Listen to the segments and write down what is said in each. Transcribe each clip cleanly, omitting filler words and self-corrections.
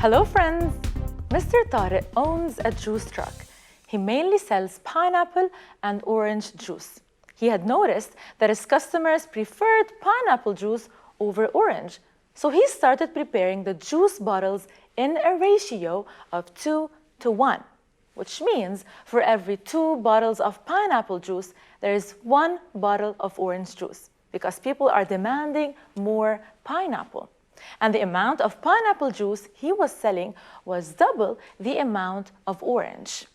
Hello friends! Mr. Tariq owns a juice truck. He mainly sells pineapple and orange juice. He had noticed that his customers preferred pineapple juice over orange, so he started preparing the juice bottles in a ratio of 2:1, which means for every 2 bottles of pineapple juice, there is 1 bottle of orange juice, because people are demanding more pineapple. And the amount of pineapple juice he was selling was double the amount of orange.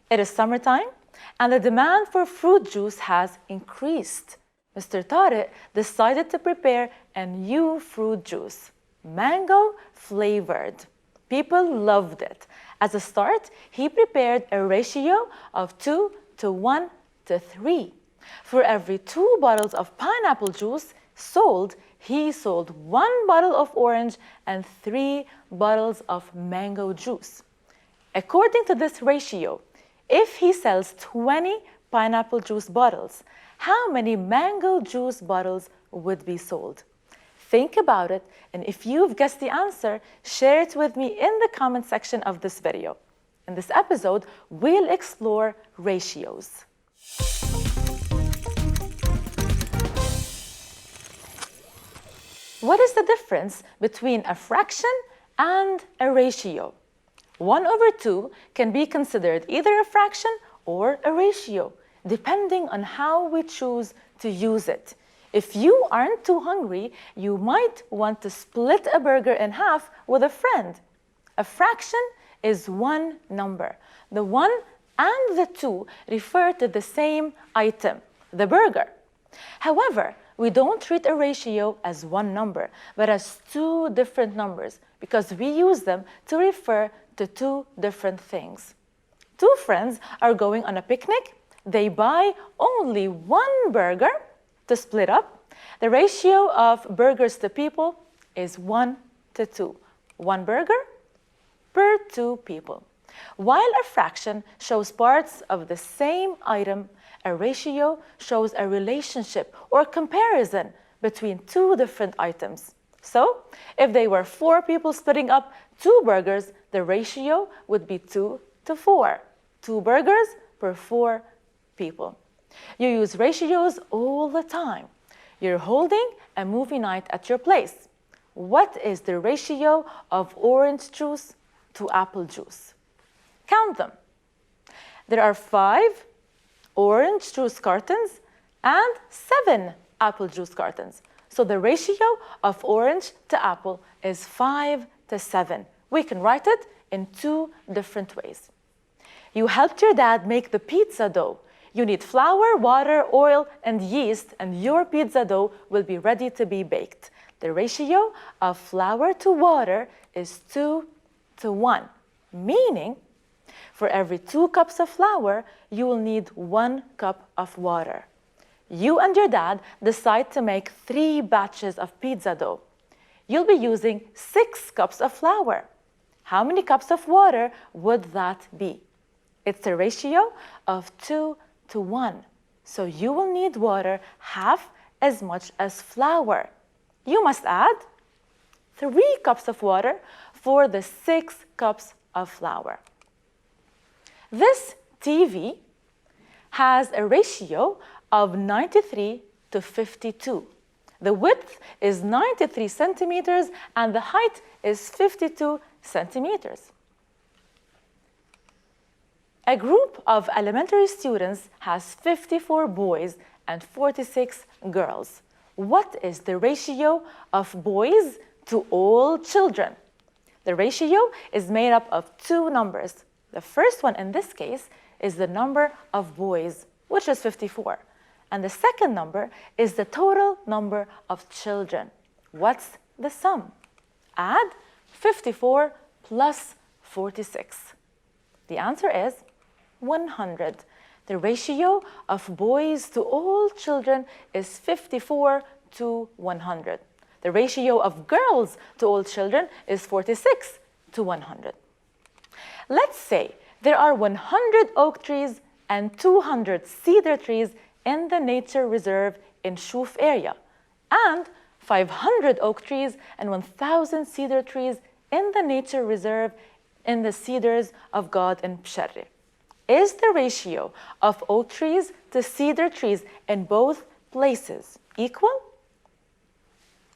It is summertime, and the demand for fruit juice has increased. Mr. Tariq decided to prepare a new fruit juice, mango flavored. People loved it. As a start, he prepared a ratio of 2:1:3. For every 2 bottles of pineapple juice sold, he sold 1 bottle of orange and 3 bottles of mango juice. According to this ratio, if he sells 20 pineapple juice bottles, how many mango juice bottles would be sold? Think about it, and if you've guessed the answer, share it with me in the comment section of this video. In this episode, we'll explore ratios. What is the difference between a fraction and a ratio? 1/2 can be considered either a fraction or a ratio, depending on how we choose to use it. If you aren't too hungry, you might want to split a burger in half with a friend. A fraction is 1 number. The 1 and the 2 refer to the same item, the burger. However, we don't treat a ratio as 1 number, but as 2 different numbers, because we use them to refer to 2 different things. 2 friends are going on a picnic. They buy only 1 burger to split up. The ratio of burgers to people is 1:2. 1 burger per 2 people. While a fraction shows parts of the same item, a ratio shows a relationship or comparison between 2 different items. So, if they were 4 people splitting up 2 burgers, the ratio would be 2:4. 2 burgers per 4 people. You use ratios all the time. You're holding a movie night at your place. What is the ratio of orange juice to apple juice? Count them. There are 5 orange juice cartons and 7 apple juice cartons. So the ratio of orange to apple is 5:7. We can write it in 2 different ways. You helped your dad make the pizza dough. You need flour, water, oil, and yeast, and your pizza dough will be ready to be baked. The ratio of flour to water is 2:1, meaning for every 2 cups of flour, you will need 1 cup of water. You and your dad decide to make 3 batches of pizza dough. You'll be using 6 cups of flour. How many cups of water would that be? It's a ratio of 2:1. So you will need water half as much as flour. You must add 3 cups of water for the 6 cups of flour. This TV has a ratio of 93:52. The width is 93 centimeters and the height is 52 centimeters. A group of elementary students has 54 boys and 46 girls. What is the ratio of boys to all children? The ratio is made up of 2 numbers. The first one in this case is the number of boys, which is 54. And the second number is the total number of children. What's the sum? Add 54 plus 46. The answer is 100. The ratio of boys to all children is 54:100. The ratio of girls to all children is 46:100. Let's say there are 100 oak trees and 200 cedar trees in the nature reserve in Shuf area, and 500 oak trees and 1,000 cedar trees in the nature reserve in the Cedars of God in Psharri? Is the ratio of oak trees to cedar trees in both places equal?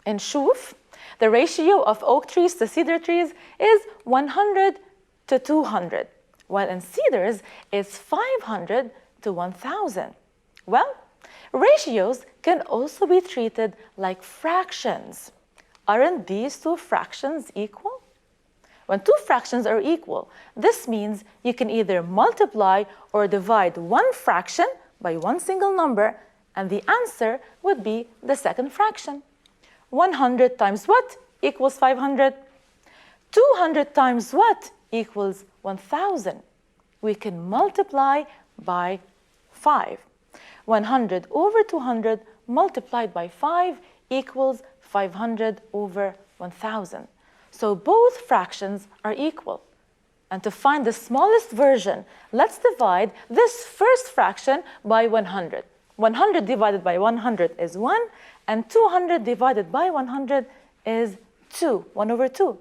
In Shuf, the ratio of oak trees to cedar trees is 100 to 200, while in cedars it's 500 to 1,000. Well, ratios can also be treated like fractions. Aren't these two fractions equal? When two fractions are equal, this means you can either multiply or divide one fraction by one single number, and the answer would be the second fraction. 100 times what equals 500? 200 times what equals 1,000? We can multiply by 5. 100 over 200 multiplied by 5 equals 500 over 1,000. So both fractions are equal. And to find the smallest version, let's divide this first fraction by 100. 100 divided by 100 is 1, and 200 divided by 100 is 2, 1 over 2.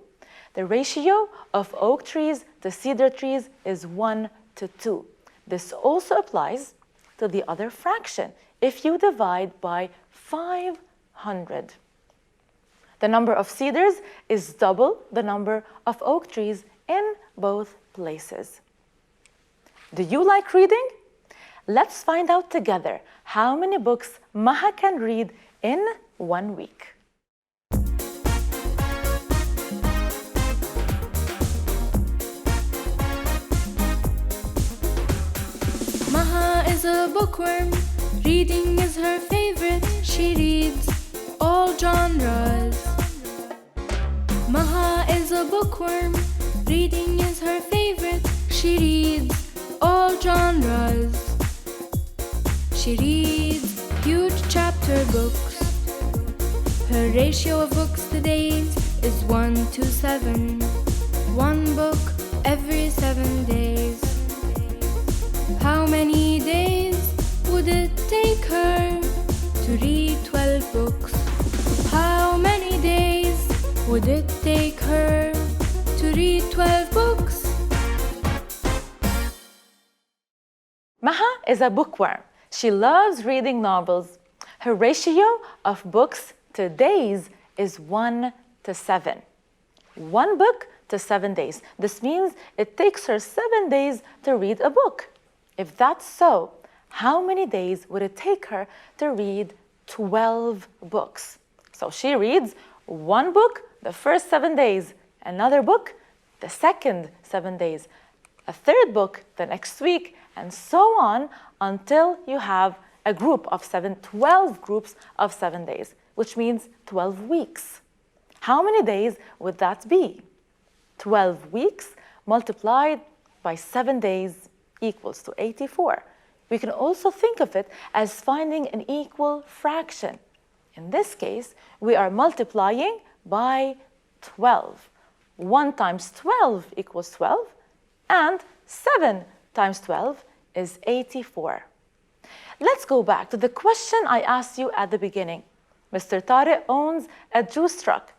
The ratio of oak trees to cedar trees is 1 to 2. This also applies to the other fraction if you divide by 500. The number of cedars is double the number of oak trees in both places. Do you like reading? Let's find out together how many books Maha can read in 1 week. Maha is a bookworm. Reading is her favorite. She reads all genres. Maha is a bookworm. Reading is her favorite. She reads all genres. She reads huge chapter books. Her ratio of books to days is 1 to 7. 1 book every 7 days. How many days would it take her to read 12 books? How many days would it take her to read 12 books? Maha is a bookworm. She loves reading novels. Her ratio of books to days is 1 to 7. 1 book to 7 days. This means it takes her 7 days to read a book. If that's so, how many days would it take her to read 12 books? So she reads 1 book the first 7 days, another book the second 7 days, a third book the next week, and so on until you have a group of 12 groups of 7 days, which means 12 weeks. How many days would that be? 12 weeks multiplied by 7 days equals to 84. We can also think of it as finding an equal fraction. In this case, we are multiplying by 12. 1 times 12 equals 12, and 7 times 12 is 84. Let's go back to the question I asked you at the beginning. Mr. Tariq owns a juice truck.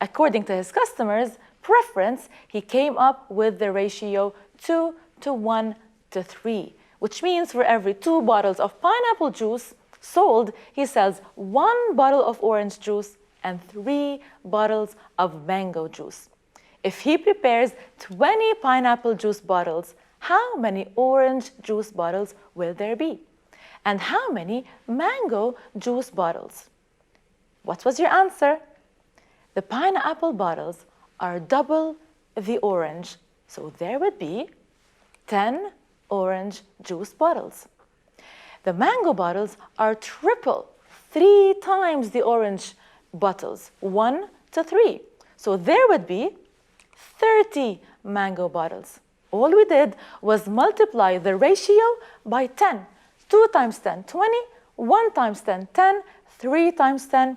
According to his customers' preference, he came up with the ratio 2 to 1 to 3, which means for every 2 bottles of pineapple juice sold, he sells 1 bottle of orange juice and 3 bottles of mango juice. If he prepares 20 pineapple juice bottles, how many orange juice bottles will there be? And how many mango juice bottles? What was your answer? The pineapple bottles are double the orange, so there would be 10 orange juice bottles. The mango bottles are triple, 3 times the orange bottles, 1 to 3. So there would be 30 mango bottles. All we did was multiply the ratio by 10. 2 times 10, 20. 1 times 10, 10. 3 times 10,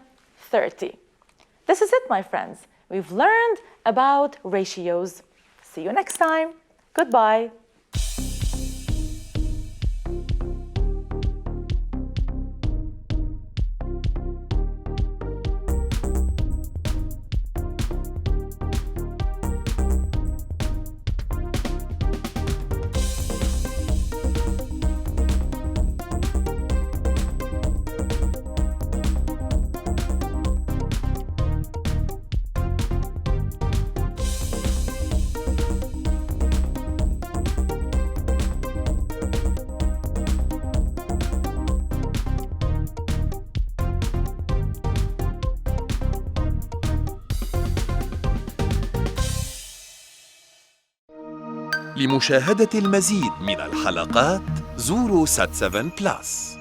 30. This is it, my friends. We've learned about ratios. See you next time. Goodbye. لمشاهدة المزيد من الحلقات زوروا سات 7 بلاس.